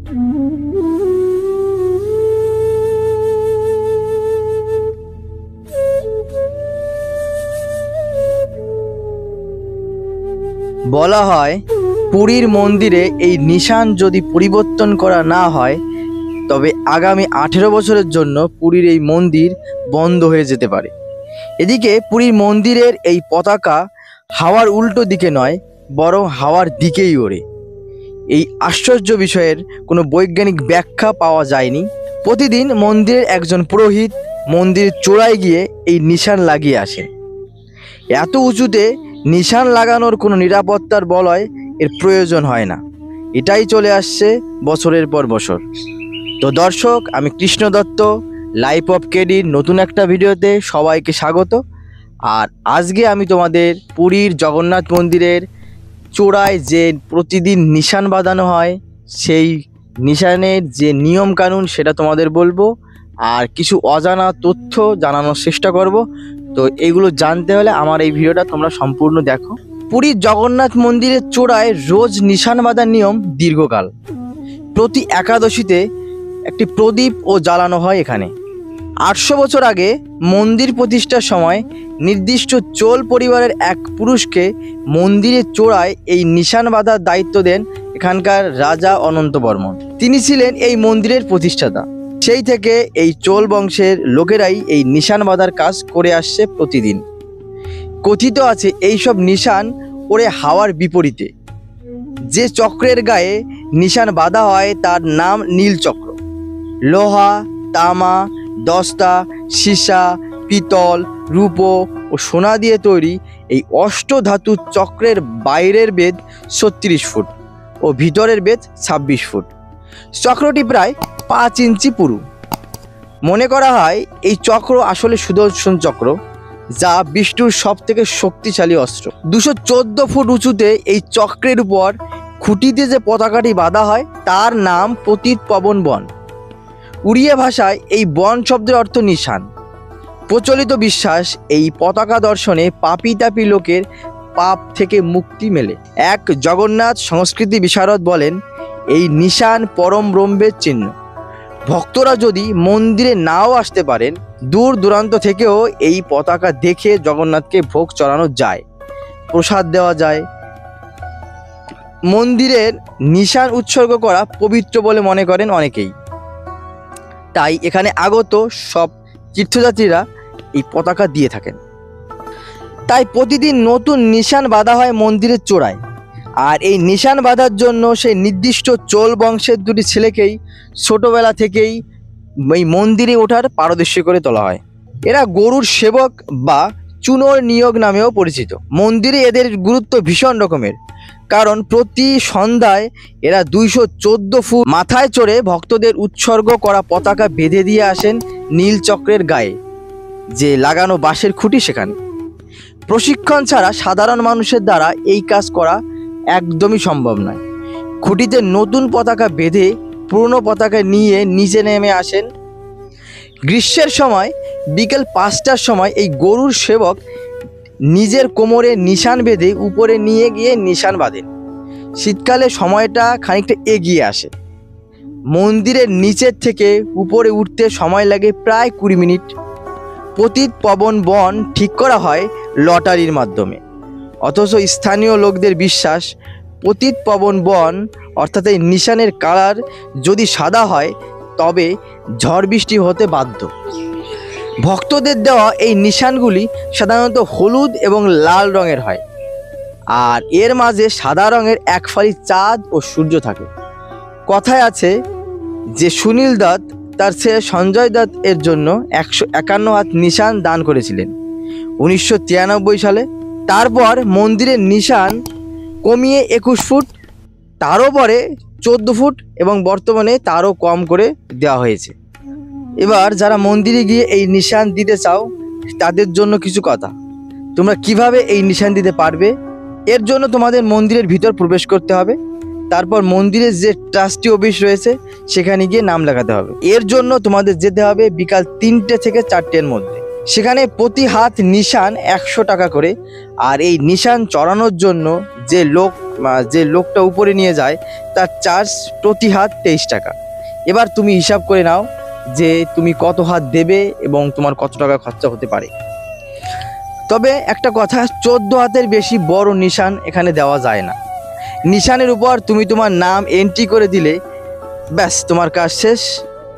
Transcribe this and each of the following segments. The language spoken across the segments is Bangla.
বলা হয় পুরীর মন্দিরে এই নিশান যদি পরিবর্তন করা না হয় তবে আগামী 18 বছরের জন্য পুরীর এই মন্দির বন্ধ হয়ে যেতে পারে। এদিকে পুরীর মন্দিরের এই পতাকা হাওয়ার উল্টো দিকে নয়, বরং হাওয়ার দিকেই ওড়ে। এই আশ্চর্য বিষয়ের কোনো বৈজ্ঞানিক ব্যাখ্যা পাওয়া যায়নি। প্রতিদিন মন্দিরের একজন পুরোহিত মন্দিরের চূড়ায় গিয়ে এই নিশান লাগিয়ে আসেন। এত উঁচুতে নিশান লাগানোর কোনো নিরাপত্তার বলয় এর প্রয়োজন হয় না। এটাই চলে আসছে বছরের পর বছর। তো দর্শক, আমি কৃষ্ণ দত্ত, লাইফ অফ কেডির নতুন একটা ভিডিওতে সবাইকে স্বাগত। আর আজকে আমি তোমাদের পুরীর জগন্নাথ মন্দিরের চূড়ায় যে প্রতিদিন নিশান বাঁধানো হয় সেই নিশানের যে নিয়ম কানুন সেটা তোমাদের বলবো, আর কিছু অজানা তথ্য জানানোর চেষ্টা করব। তো এগুলো জানতে হলে আমার এই ভিডিওটা তোমরা সম্পূর্ণ দেখো। পুরীর জগন্নাথ মন্দিরের চূড়ায় রোজ নিশান বাঁধার নিয়ম দীর্ঘকাল। প্রতি একাদশীতে একটি প্রদীপ ও জ্বালানো হয় এখানে। 800 বছর আগে মন্দির প্রতিষ্ঠার সময় নির্দিষ্ট চোল পরিবারের এক পুরুষকে মন্দিরের চূড়ায় এই নিশান বাঁধার দায়িত্ব দেন এখানকার রাজা অনন্ত বর্মন। তিনি ছিলেন এই মন্দিরের প্রতিষ্ঠাতা। সেই থেকে এই চোল বংশের লোকেরাই এই নিশান বাঁধার কাজ করে আসছে প্রতিদিন। কথিত আছে এইসব নিশান ওরে হাওয়ার বিপরীতে। যে চক্রের গায়ে নিশান বাঁধা হয় তার নাম নীল চক্র। লোহা, তামা, দস্তা, সীসা, পিতল, রূপো ও সোনা দিয়ে তৈরি এই অষ্টধাতু চক্রের বাইরের বেধ 36 ফুট ও ভিতরের বেধ 26 ফুট। চক্রটি প্রায় 5 ইঞ্চি পুরু। মনে করা হয় এই চক্র আসলে সুদর্শন চক্র, যা বিষ্ণুর সবথেকে শক্তিশালী অস্ত্র। 214 ফুট উঁচুতে এই চক্রের উপর খুঁটিতে যে পতাকাটি বাঁধা হয় তার নাম পতিত পবন বন। উড়িয়া ভাষায় এই বন শব্দের অর্থ নিশান। প্রচলিত বিশ্বাস এই পতাকা দর্শনে পাপী তাপী লোকের পাপ থেকে মুক্তি মেলে। এক জগন্নাথ সংস্কৃতি বিশারদ বলেন, এই নিশান পরম ব্রহ্মের চিহ্ন। ভক্তরা যদি মন্দিরে নাও আসতে পারেন, দূর দূরান্ত থেকেও এই পতাকা দেখে জগন্নাথকে ভোগ চড়ানো যায়, প্রসাদ দেওয়া যায়। মন্দিরের নিশান উৎসর্গ করা পবিত্র বলে মনে করেন অনেকেই। তাই এখানে আগত সব তীর্থযাত্রীরা এই পতাকা দিয়ে থাকেন। তাই প্রতিদিন নতুন নিশান বাঁধা হয় মন্দিরের চূড়ায়। আর এই নিশান বাঁধার জন্য সেই নির্দিষ্ট চোল বংশের দুটি ছেলেকেই ছোটবেলা থেকেই এই মন্দিরে ওঠার পারদর্শী করে তোলা হয়। এরা গরুর সেবক বা চুনোর নিয়োগ নামেও পরিচিত। মন্দিরে এদের গুরুত্ব ভীষণ রকমের, কারণ প্রতি সন্ধ্যায় এরা 214 ফুট মাথায় চড়ে ভক্তদের উৎসর্গ করা পতাকা বেঁধে দিয়ে আসেন নীল চক্রের গায়ে যে লাগানো বাঁশের খুঁটি সেখানে। প্রশিক্ষণ ছাড়া সাধারণ মানুষের দ্বারা এই কাজ করা একদমই সম্ভব নয়। খুঁটিতে নতুন পতাকা বেঁধে পুরনো পতাকা নিয়ে নিচে নেমে আসেন। গ্রীষ্মের সময় বিকেল 5টার সময় এই গরুর সেবক নিজের কোমরে নিশান বেঁধে উপরে নিয়ে গিয়ে নিশান বাঁধেন। শীতকালে সময়টা খানিকটা এগিয়ে আসে। মন্দিরের নিচের থেকে উপরে উঠতে সময় লাগে প্রায় 20 মিনিট। পতিত পবন বন ঠিক করা হয় লটারির মাধ্যমে। অথচ স্থানীয় লোকদের বিশ্বাস, পতিত পবন বন অর্থাৎ এই নিশানের কালার যদি সাদা হয় তবে ঝড় বৃষ্টি হতে বাধ্য। ভক্তদের দেওয়া এই নিশানগুলি সাধারণত হলুদ এবং লাল রঙের হয়, আর এর মাঝে সাদা রঙের এক ফালি চাঁদ ও সূর্য থাকে। কথায় আছে যে সুনীল দত্ত তার ছেলে সঞ্জয় দত্ত এর জন্য 151 হাত নিশান দান করেছিলেন 1993 সালে। তারপর মন্দিরের নিশান কমিয়ে 21 ফুট, তারও পরে 14 ফুট এবং বর্তমানে তারও কম করে দেওয়া হয়েছে। এবার যারা মন্দিরে গিয়ে এই নিশান দিতে চাও তাদের জন্য কিছু কথা। তোমরা কিভাবে এই নিশান দিতে পারবে, এর জন্য তোমাদের মন্দিরের ভিতর প্রবেশ করতে হবে। তারপর মন্দিরের যে ট্রাস্টি অফিস রয়েছে সেখানে গিয়ে নাম লেখাতে হবে। এর জন্য তোমাদের যেতে হবে বিকাল 3টে থেকে 4টের মধ্যে। সেখানে প্রতি হাত নিশান 100 টাকা করে। আর এই নিশান চড়ানোর জন্য যে লোক যে লোকটা উপরে নিয়ে যায় তার চার্জ প্রতি হাত 23 টাকা। এবার তুমি হিসাব করে নাও যে তুমি কত হাত দেবে এবং তোমার কত টাকা খরচা হতে পারে। তবে একটা কথা, 14 হাতের বেশি বড় নিশান এখানে দেওয়া যায় না। নিশানের উপর তুমি তোমার নাম এন্ট্রি করে দিলে ব্যাস তোমার কাজ শেষ।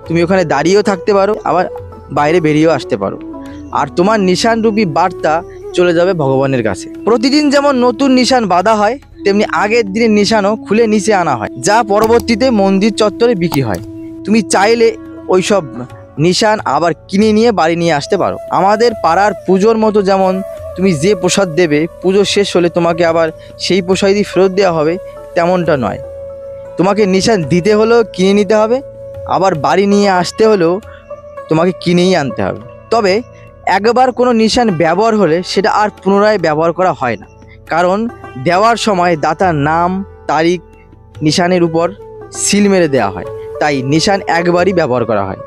তুমি ওখানে দাঁড়িয়েও থাকতে পারো, আবার বাইরে বেরিয়েও আসতে পারো, আর তোমার নিশানরূপী বার্তা চলে যাবে ভগবানের কাছে। প্রতিদিন যেমন নতুন নিশান বাঁধা হয়, তেমনি আগের দিনের নিশানও খুলে নিচে আনা হয়, যা পরবর্তীতে মন্দির চত্বরে বিক্রি হয়। তুমি চাইলে ওইসব নিশান আবার কিনে নিয়ে বাড়ি নিয়ে আসতে পারো। আমাদের পাড়ার পুজোর মতো যেমন তুমি যে প্রসাদ দেবে, পুজো শেষ হলে তোমাকে আবার সেই প্রসাদই ফেরত দেওয়া হবে, তেমনটা নয়। তোমাকে নিশান দিতে হলেও কিনে নিতে হবে, আবার বাড়ি নিয়ে আসতে হলেও তোমাকে কিনেই আনতে হবে। তবে একবার কোনো নিশান ব্যবহার হলে সেটা আর পুনরায় ব্যবহার করা হয় না, কারণ দেওয়ার সময় দাতার নাম, তারিখ নিশানের উপর সিল মেরে দেওয়া হয়, তাই নিশান একবারই ব্যবহার করা হয়।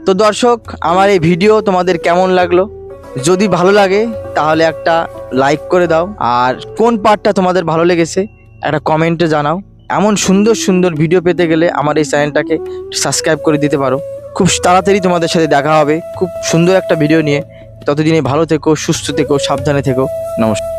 তো দর্শক, আমার এই ভিডিও তোমাদের কেমন লাগলো? যদি ভালো লাগে তাহলে একটা লাইক করে দাও, আর কোন পার্টটা তোমাদের ভালো লেগেছে একটা কমেন্টে জানাও। এমন সুন্দর সুন্দর ভিডিও পেতে গেলে আমার এই চ্যানেলটাকে সাবস্ক্রাইব করে দিতে পারো। খুব তাড়াতাড়ি তোমাদের সাথে দেখা হবে খুব সুন্দর একটা ভিডিও নিয়ে। ততদিনে ভালো থেকো, সুস্থ থেকো, সাবধানে থেকো। নমস্কার।